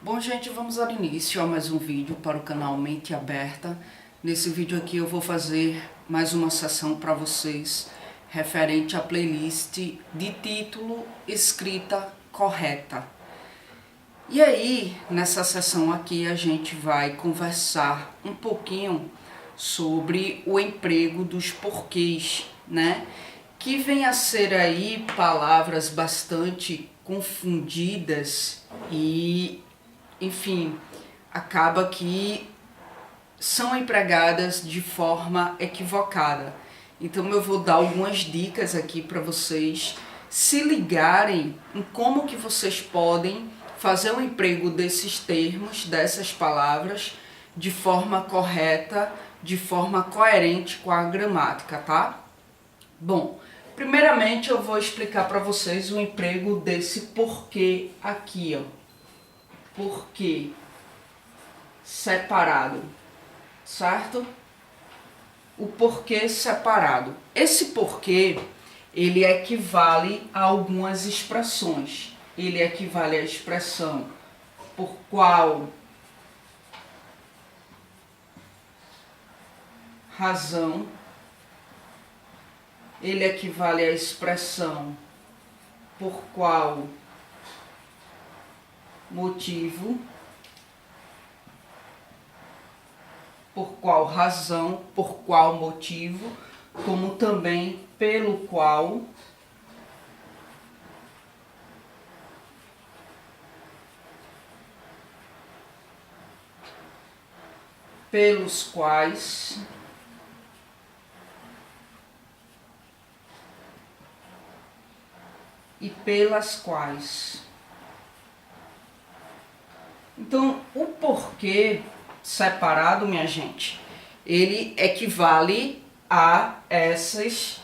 Bom, gente, vamos dar início a mais um vídeo para o canal Mente Aberta. Nesse vídeo aqui eu vou fazer mais uma sessão para vocês referente à playlist de título escrita correta. E aí, nessa sessão aqui a gente vai conversar um pouquinho sobre o emprego dos porquês, né? Que vem a ser aí palavras bastante confundidas e, enfim, acaba que são empregadas de forma equivocada. Então eu vou dar algumas dicas aqui para vocês se ligarem em como que vocês podem fazer o emprego desses termos, dessas palavras, de forma correta, de forma coerente com a gramática, tá? Bom, primeiramente eu vou explicar para vocês o emprego desse porquê aqui, ó. Porquê separado, certo? O porquê separado. Esse porquê, ele equivale a algumas expressões. Ele equivale à expressão por qual razão. Ele equivale à expressão por qual motivo, por qual razão, por qual motivo, como também pelo qual, pelos quais, e pelas quais. Então, o porquê separado, minha gente, ele equivale a essas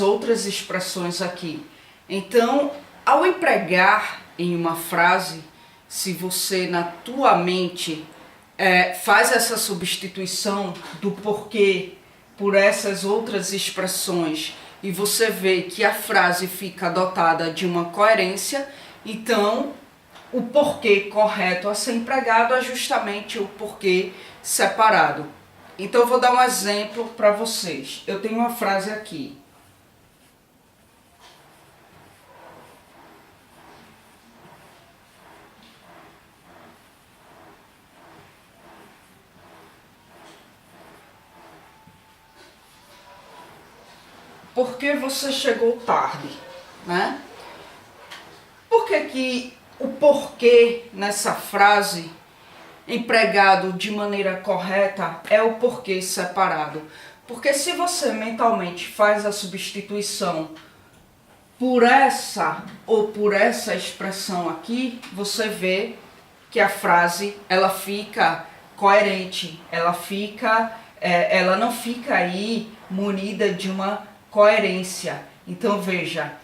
outras expressões aqui. Então, ao empregar em uma frase, se você na tua mente faz essa substituição do porquê por essas outras expressões e você vê que a frase fica dotada de uma coerência, então o porquê correto a ser empregado é justamente o porquê separado. Então eu vou dar um exemplo para vocês. Eu tenho uma frase aqui. Por que você chegou tarde, né? Por que o porquê nessa frase empregado de maneira correta é o porquê separado? Porque se você mentalmente faz a substituição por essa ou por essa expressão aqui, você vê que a frase ela fica coerente, ela não fica aí munida de uma coerência. Então veja,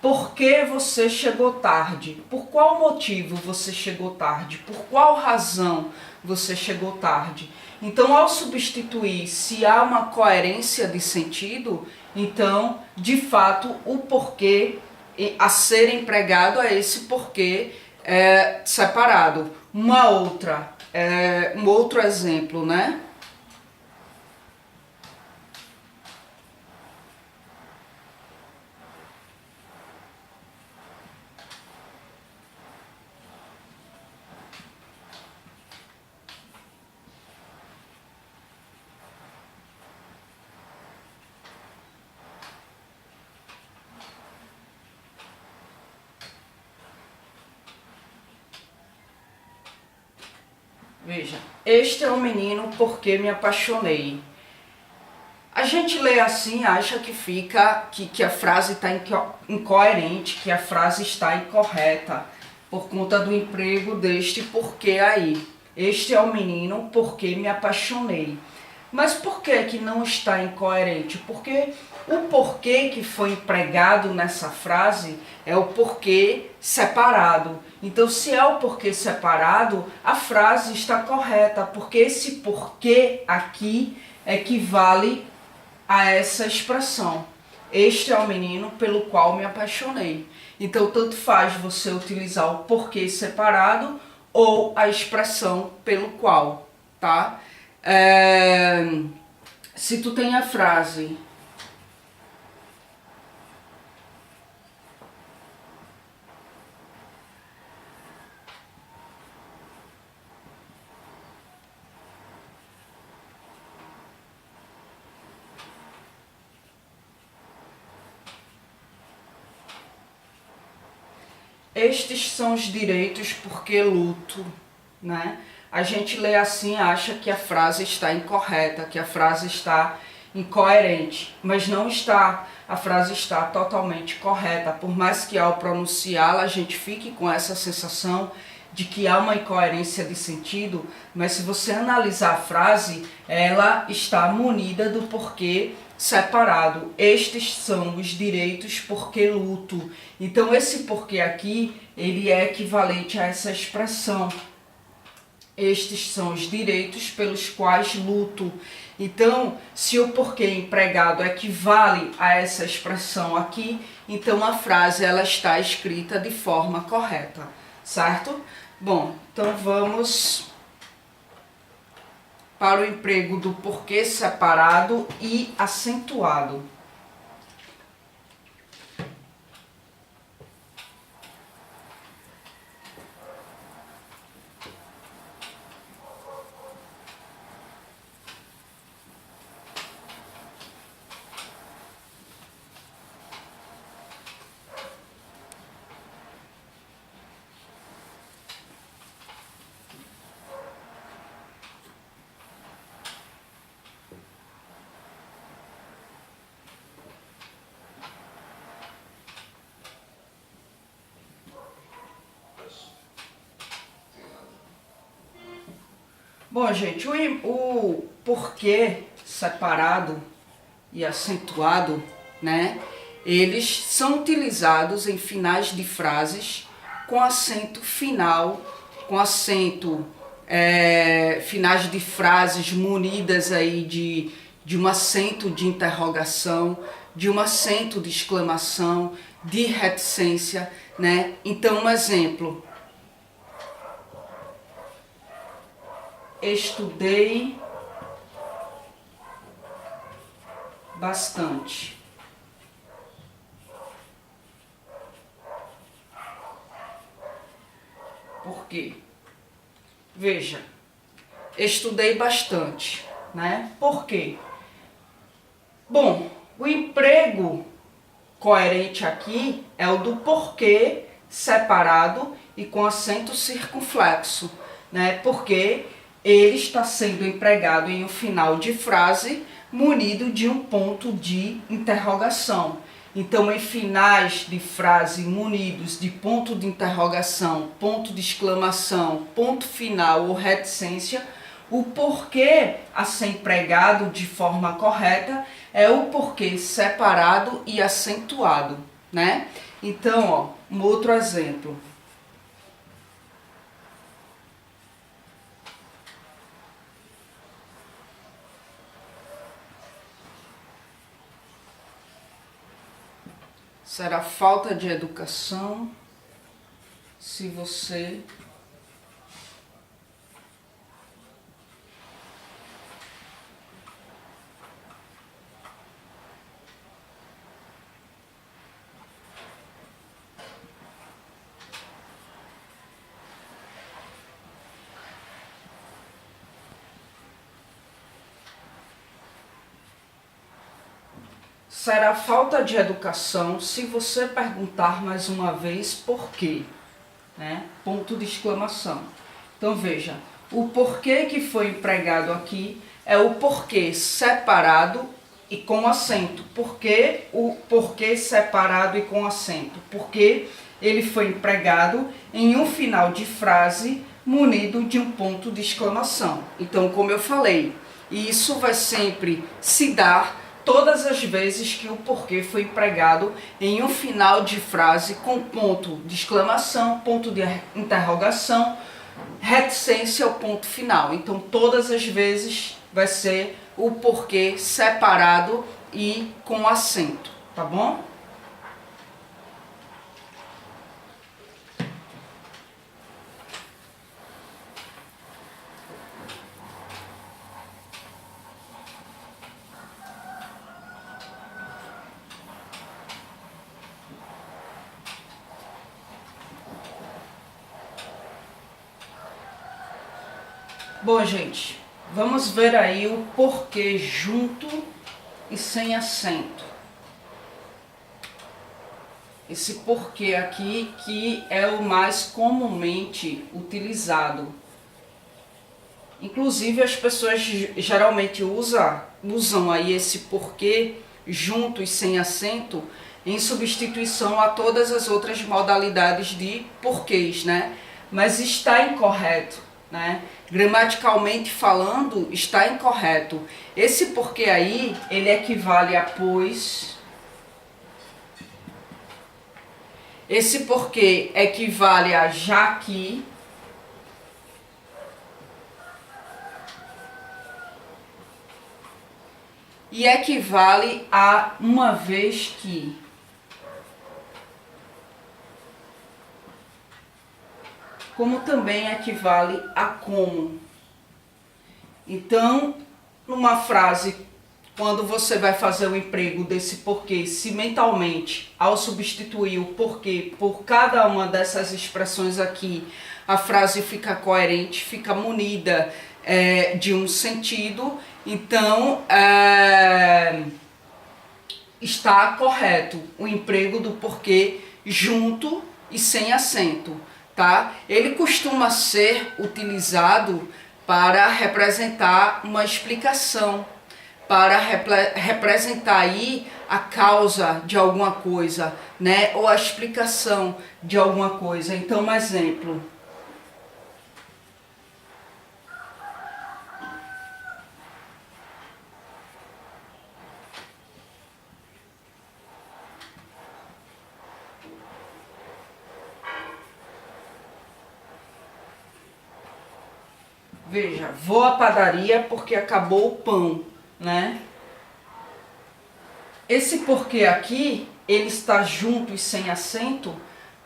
por que você chegou tarde? Por qual motivo você chegou tarde? Por qual razão você chegou tarde? Então, ao substituir, se há uma coerência de sentido, então, de fato, o porquê a ser empregado é esse porquê separado. Um outro exemplo, né? Veja, este é o menino porque me apaixonei. A gente lê assim, acha que a frase está incoerente, que a frase está incorreta, por conta do emprego deste porquê aí. Este é o menino porque me apaixonei. Mas por que não está incoerente? Porque o porquê que foi empregado nessa frase é o porquê separado. Então, se é o porquê separado, a frase está correta, porque esse porquê aqui equivale a essa expressão. Este é o menino pelo qual me apaixonei. Então, tanto faz você utilizar o porquê separado ou a expressão pelo qual, tá? Se tu tem a frase estes são os direitos porque luto, né? A gente lê assim e acha que a frase está incorreta, que a frase está incoerente, mas não está. A frase está totalmente correta, por mais que ao pronunciá-la a gente fique com essa sensação de que há uma incoerência de sentido, mas se você analisar a frase, ela está munida do porquê separado. Estes são os direitos porque luto. Então esse porquê aqui, ele é equivalente a essa expressão. Estes são os direitos pelos quais luto. Então, se o porquê empregado equivale a essa expressão aqui, então a frase ela está escrita de forma correta, certo? Bom, então vamos para o emprego do porquê separado e acentuado. Bom, gente, o porquê separado e acentuado, né? Eles são utilizados em finais de frases com acento final, com acento, finais de frases munidas aí de um acento de interrogação, de um acento de exclamação, de reticência, né? Então, um exemplo. Estudei bastante. Por quê? Veja, estudei bastante, né? Por quê? Bom, o emprego coerente aqui é o do porquê separado e com acento circunflexo, né? Porque ele está sendo empregado em um final de frase munido de um ponto de interrogação. Então, em finais de frase munidos de ponto de interrogação, ponto de exclamação, ponto final ou reticência, o porquê a ser empregado de forma correta é o porquê separado e acentuado, né? Então, ó, um outro exemplo. Será falta de educação se você será falta de educação se você perguntar mais uma vez por quê, né? Ponto de exclamação. Então veja, o porquê que foi empregado aqui é o porquê separado e com acento. Porquê o porquê separado e com acento? Porque ele foi empregado em um final de frase munido de um ponto de exclamação. Então, como eu falei, isso vai sempre se dar todas as vezes que o porquê foi empregado em um final de frase com ponto de exclamação, ponto de interrogação, reticência ao ponto final. Então, todas as vezes vai ser o porquê separado e com acento, tá bom? Bom, gente, vamos ver aí o porquê junto e sem acento. Esse porquê aqui que é o mais comumente utilizado. Inclusive as pessoas geralmente usam aí esse porquê junto e sem acento em substituição a todas as outras modalidades de porquês, né? Mas está incorreto, né? Gramaticalmente falando, está incorreto. Esse porquê aí, ele equivale a pois. Esse porquê equivale a já que. E equivale a uma vez que. Como também equivale a como. Então, numa frase, quando você vai fazer o emprego desse porquê, se mentalmente, ao substituir o porquê por cada uma dessas expressões aqui, a frase fica coerente, fica munida de um sentido, então está correto o emprego do porquê junto e sem acento. Tá? Ele costuma ser utilizado para representar uma explicação, para representar aí a causa de alguma coisa, né? Ou a explicação de alguma coisa. Então, um exemplo. Veja, vou à padaria porque acabou o pão, né? Esse porquê aqui, ele está junto e sem acento,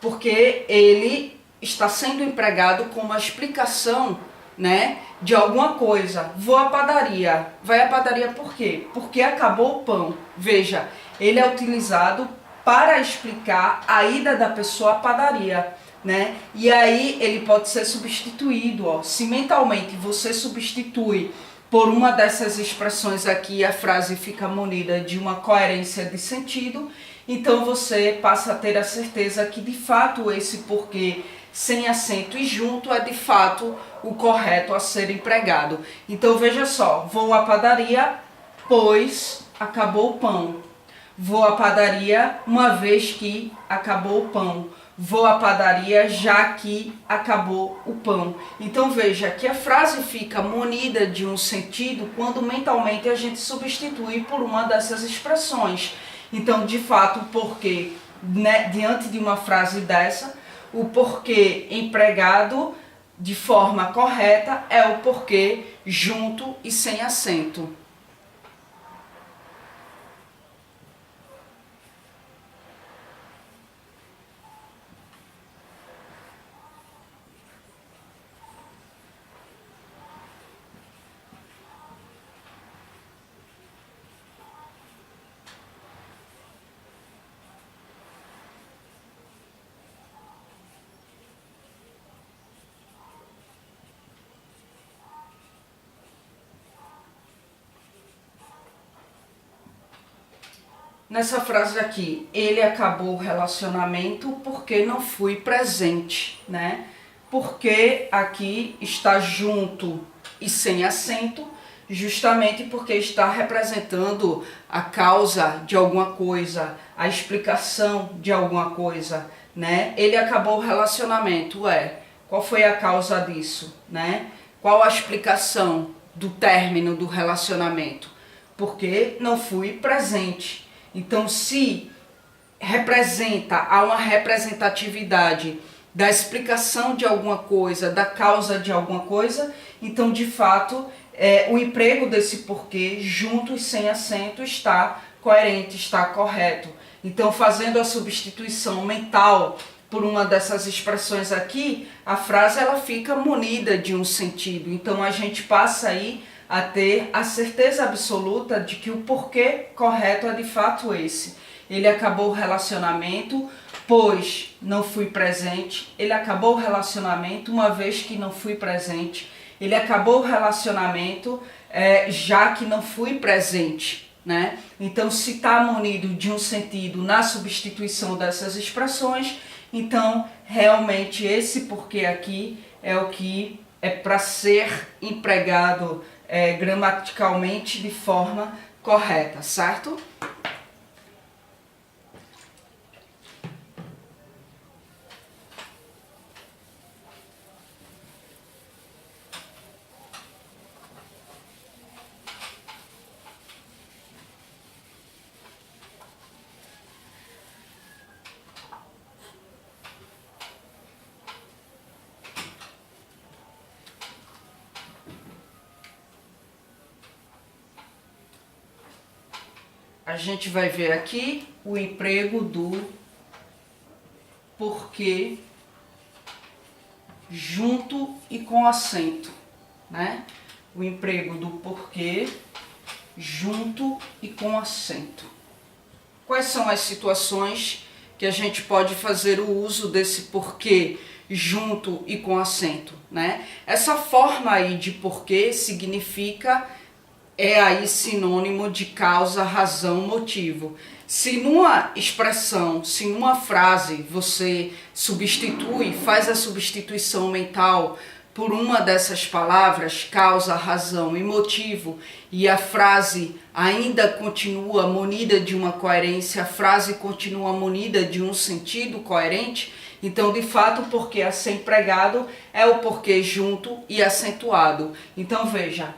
porque ele está sendo empregado como uma explicação, né, de alguma coisa. Vou à padaria. Vai à padaria por quê? Porque acabou o pão. Veja, ele é utilizado para explicar a ida da pessoa à padaria, né? E aí ele pode ser substituído, ó. Se mentalmente você substitui por uma dessas expressões aqui, a frase fica munida de uma coerência de sentido, então você passa a ter a certeza que de fato esse porquê sem acento e junto é de fato o correto a ser empregado. Então veja só, vou à padaria, pois acabou o pão. Vou à padaria uma vez que acabou o pão. Vou à padaria já que acabou o pão. Então veja que a frase fica munida de um sentido quando mentalmente a gente substitui por uma dessas expressões. Então, de fato, o porquê, né, diante de uma frase dessa, o porquê empregado de forma correta é o porquê junto e sem acento. Nessa frase aqui, ele acabou o relacionamento porque não fui presente, né? Porque aqui está junto e sem acento, justamente porque está representando a causa de alguma coisa, a explicação de alguma coisa, né? Ele acabou o relacionamento, qual foi a causa disso, né? Qual a explicação do término do relacionamento? Porque não fui presente. Então, se há uma representatividade da explicação de alguma coisa, da causa de alguma coisa, então, de fato, o emprego desse porquê, junto e sem acento, está coerente, está correto. Então, fazendo a substituição mental por uma dessas expressões aqui, a frase ela fica munida de um sentido. Então, a gente passa aí a ter a certeza absoluta de que o porquê correto é de fato esse. Ele acabou o relacionamento, pois não fui presente. Ele acabou o relacionamento uma vez que não fui presente. Ele acabou o relacionamento já que não fui presente. Né? Então, se está munido de um sentido na substituição dessas expressões, então realmente esse porquê aqui é o que é para ser empregado gramaticalmente de forma correta, certo? A gente vai ver aqui o emprego do porquê junto e com acento, né? O emprego do porquê junto e com acento. Quais são as situações que a gente pode fazer o uso desse porquê junto e com acento, né? Essa forma aí de porquê significa aí sinônimo de causa, razão, motivo. Se numa expressão, se numa frase você substitui, faz a substituição mental por uma dessas palavras, causa, razão e motivo, e a frase ainda continua munida de uma coerência, a frase continua munida de um sentido coerente, então de fato o porquê a ser empregado é o porquê junto e acentuado. Então veja,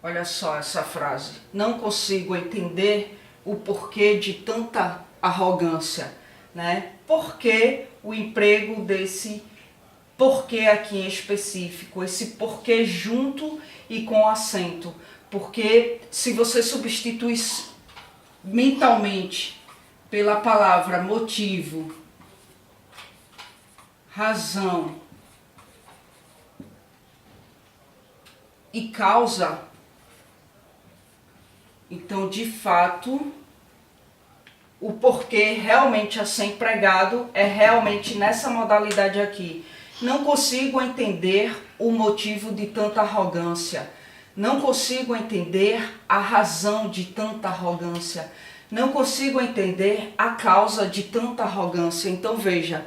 olha só essa frase. Não consigo entender o porquê de tanta arrogância, né? Por que o emprego desse porquê aqui em específico? Esse porquê junto e com acento. Porque se você substitui mentalmente pela palavra motivo, razão e causa, então, de fato, o porquê realmente a ser empregado é realmente nessa modalidade aqui. Não consigo entender o motivo de tanta arrogância. Não consigo entender a razão de tanta arrogância. Não consigo entender a causa de tanta arrogância. Então, veja,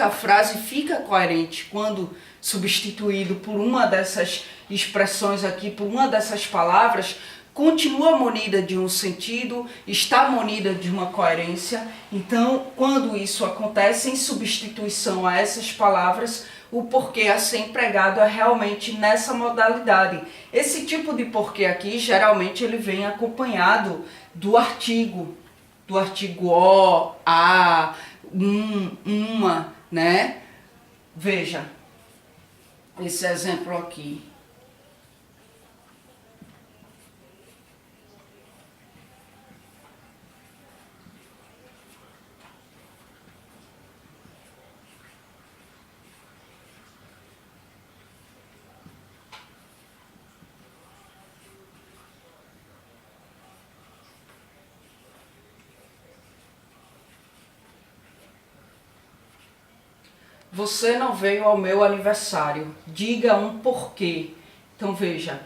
a frase fica coerente quando substituído por uma dessas expressões aqui, por uma dessas palavras, continua munida de um sentido, está munida de uma coerência. Então, quando isso acontece, em substituição a essas palavras, o porquê a ser empregado é realmente nessa modalidade. Esse tipo de porquê aqui, geralmente, ele vem acompanhado do artigo o, a, uma, né? Veja, esse exemplo aqui. Você não veio ao meu aniversário. Diga um porquê. Então veja,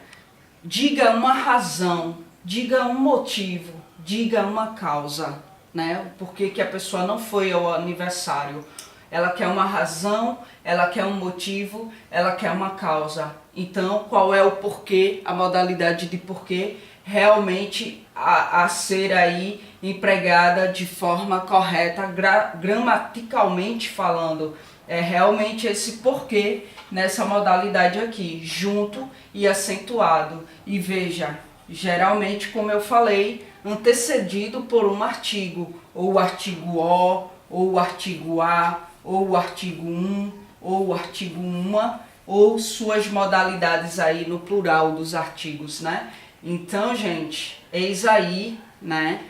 diga uma razão, diga um motivo, diga uma causa, né? O porquê que a pessoa não foi ao aniversário. Ela quer uma razão, ela quer um motivo, ela quer uma causa. Então, qual é o porquê, a modalidade de porquê realmente a ser aí empregada de forma correta, gramaticalmente falando. É realmente esse porquê nessa modalidade aqui, junto e acentuado. E veja, geralmente, como eu falei, antecedido por um artigo, ou o artigo O, ou o artigo A, ou o artigo ou o artigo uma, ou suas modalidades aí no plural dos artigos, né? Então, gente, eis aí, né,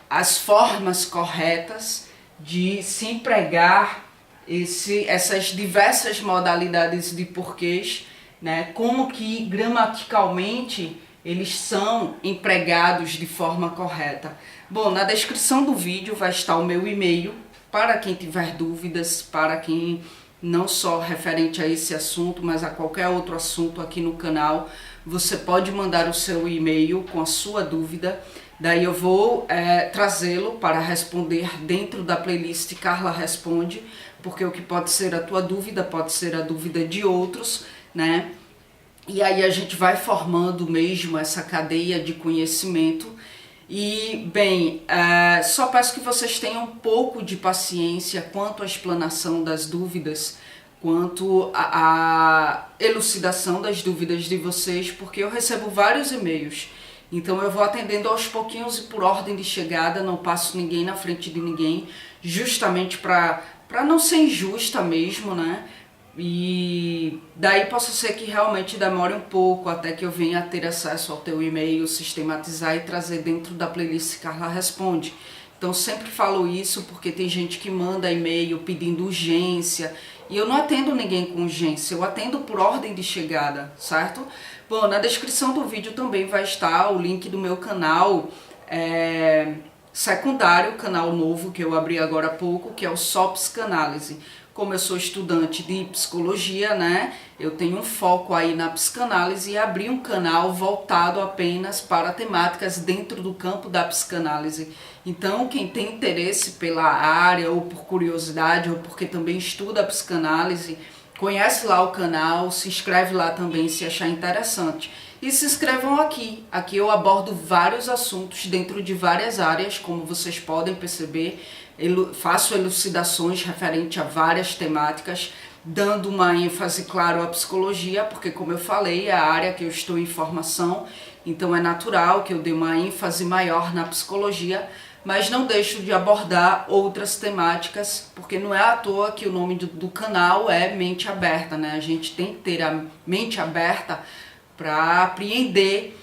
as formas corretas de se empregar essas diversas modalidades de porquês, né, como que gramaticalmente eles são empregados de forma correta. Bom, na descrição do vídeo vai estar o meu e-mail para quem tiver dúvidas, para quem não só referente a esse assunto, mas a qualquer outro assunto aqui no canal. Você pode mandar o seu e-mail com a sua dúvida, daí eu vou trazê-lo para responder dentro da playlist Carla Responde, porque o que pode ser a tua dúvida pode ser a dúvida de outros, né? E aí a gente vai formando mesmo essa cadeia de conhecimento. E, bem, só peço que vocês tenham um pouco de paciência quanto à explanação das dúvidas, quanto à elucidação das dúvidas de vocês, porque eu recebo vários e-mails. Então eu vou atendendo aos pouquinhos e por ordem de chegada, não passo ninguém na frente de ninguém, justamente para não ser injusta mesmo, né? E daí possa ser que realmente demore um pouco até que eu venha a ter acesso ao teu e-mail, sistematizar e trazer dentro da playlist Carla Responde. Então sempre falo isso porque tem gente que manda e-mail pedindo urgência e eu não atendo ninguém com urgência, eu atendo por ordem de chegada, certo? Bom, na descrição do vídeo também vai estar o link do meu canal secundário, canal novo que eu abri agora há pouco, que é o Só Psicanálise. Como eu sou estudante de psicologia, né, eu tenho um foco aí na psicanálise e abri um canal voltado apenas para temáticas dentro do campo da psicanálise. Então, quem tem interesse pela área, ou por curiosidade, ou porque também estuda a psicanálise, conhece lá o canal, se inscreve lá também se achar interessante. E se inscrevam aqui. Aqui eu abordo vários assuntos dentro de várias áreas, como vocês podem perceber. Faço elucidações referente a várias temáticas, dando uma ênfase, claro, à psicologia, porque, como eu falei, é a área que eu estou em formação, então é natural que eu dê uma ênfase maior na psicologia, mas não deixo de abordar outras temáticas, porque não é à toa que o nome do canal é Mente Aberta, né? A gente tem que ter a mente aberta para apreender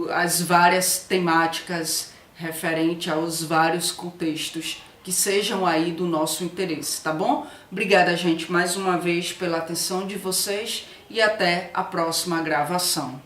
as várias temáticas referente aos vários contextos que sejam aí do nosso interesse, tá bom? Obrigada, gente, mais uma vez pela atenção de vocês e até a próxima gravação.